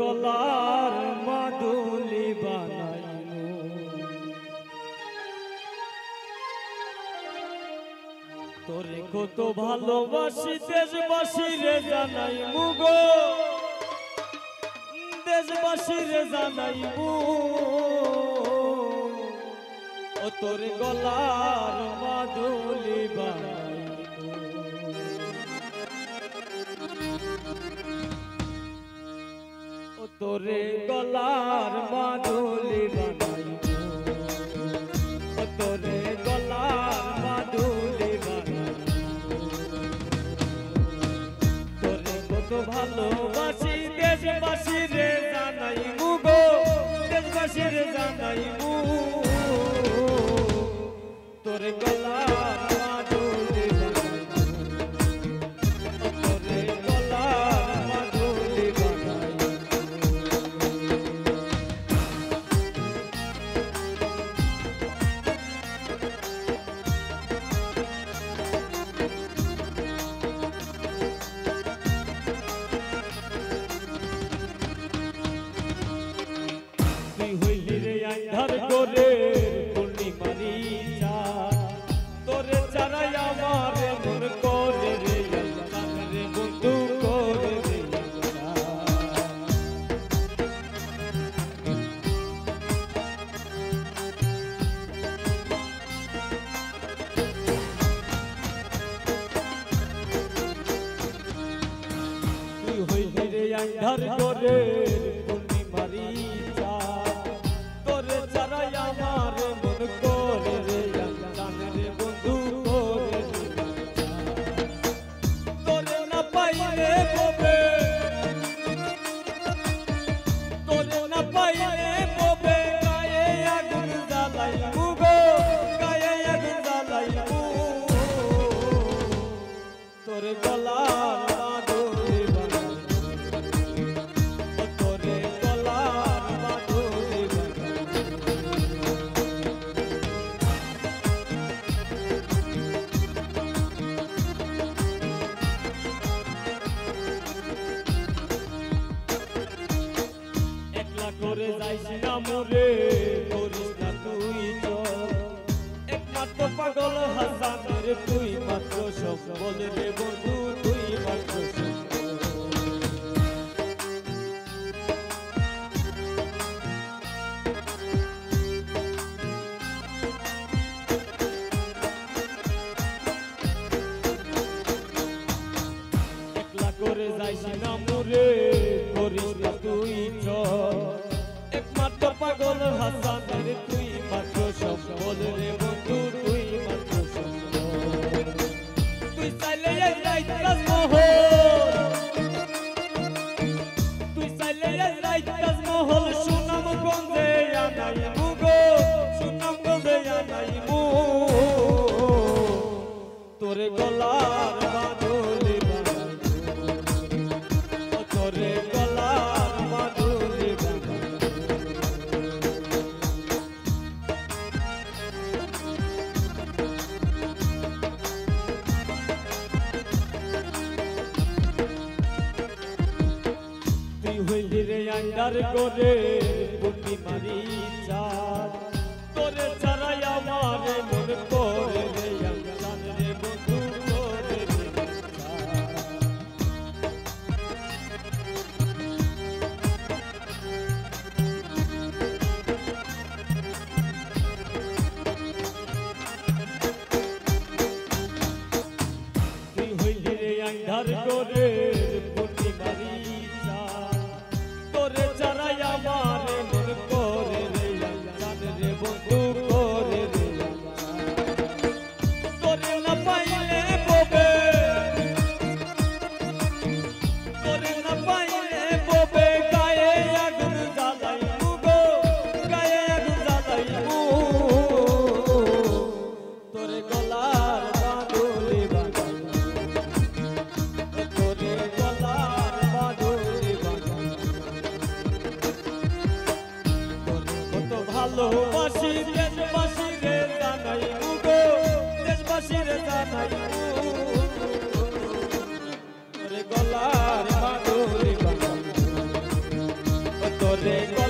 গলার মাদুলি বানাইমু তোরে কত ভালোবাসি দেশবাসী রে জানাইমু গো দেশবাসী রে জানাইমু ও তোর গলার মাদুলি বানাইমু ও তোরে গলার মাদুলি বানাইমু ও তোরে গলার মাদুলি বানাইমু তোরে কত ভালোবাসি দেশবাসী রে জানাইমু গো দেশবাসী রে জানাইমু তোরে গলার মাদুলি বানাইমু ও তোরে গলার মাদুলি বানাইমু তুই হইলি রে আন্ধার করে পূর্ণিমারি তোরে চারাই আমার মন করে রে রে বন্ধু করে রে তুই হইলি রে আন্ধার করে পূর্ণিমারি তোরে চারাই আমার মন করে রে রে বন্ধু করে তোরে না পাইলে ববে তোরে না পাইলে ববে গায়ে আগুন জ্বালাইমু গো গায়ে আগুন জ্বালাইমু তোরে গলার মাদুলি বানাইমু ও তোরে গলার মাদুলি একলা করে যাইস না মোরে করিস না তুই চল একমাত্র পাগল হাসানের তুই মাত্র সম্বল রে বন্ধু তুই মাত্র সম্বল একলা করে যাইস না মোরে করিস না তুই চল একমাত্র পাগল হাসানের তুই মাত্র সম্বল রে বন্ধু তুই মাত্র সম্বল তুই চাইলে এই রাইত রাজমহল তুই চাইলে এই রাইত রাজমহল সুনামগঞ্জে আনাইমু গো সুনামগঞ্জে আনাইমু তোরে গলার মাদুলি বানাইমু ও তোরে গলার মাদুলি বানাইমু তুই হইলি রে আন্ধার করে পূর্ণিমারি চাঁদ তোরে চারাই আমার মন করে রে জান রে বন্ধু করে রে তুই হইলি রে আন্ধার করে পূর্ণিমারি চাঁদ তোরে চারাই আমার মন করে রে জান রে বন্ধু করে রে তোরে না পাইলে ববে তোরে না পাইলে ববে গায়ে আগুন জ্বালাইমু গো গায়ে আগুন জ্বালাইমু তোরে গলার মাদুলি বানাইমু তোরে গলার মাদুলি বানাইমু তোরে কত ভালোবাসি দেশবাসী রে জানাইমু গো দেশবাসী রে জানাইমু তোরে গলার মাদুলি বানাইমু তোরে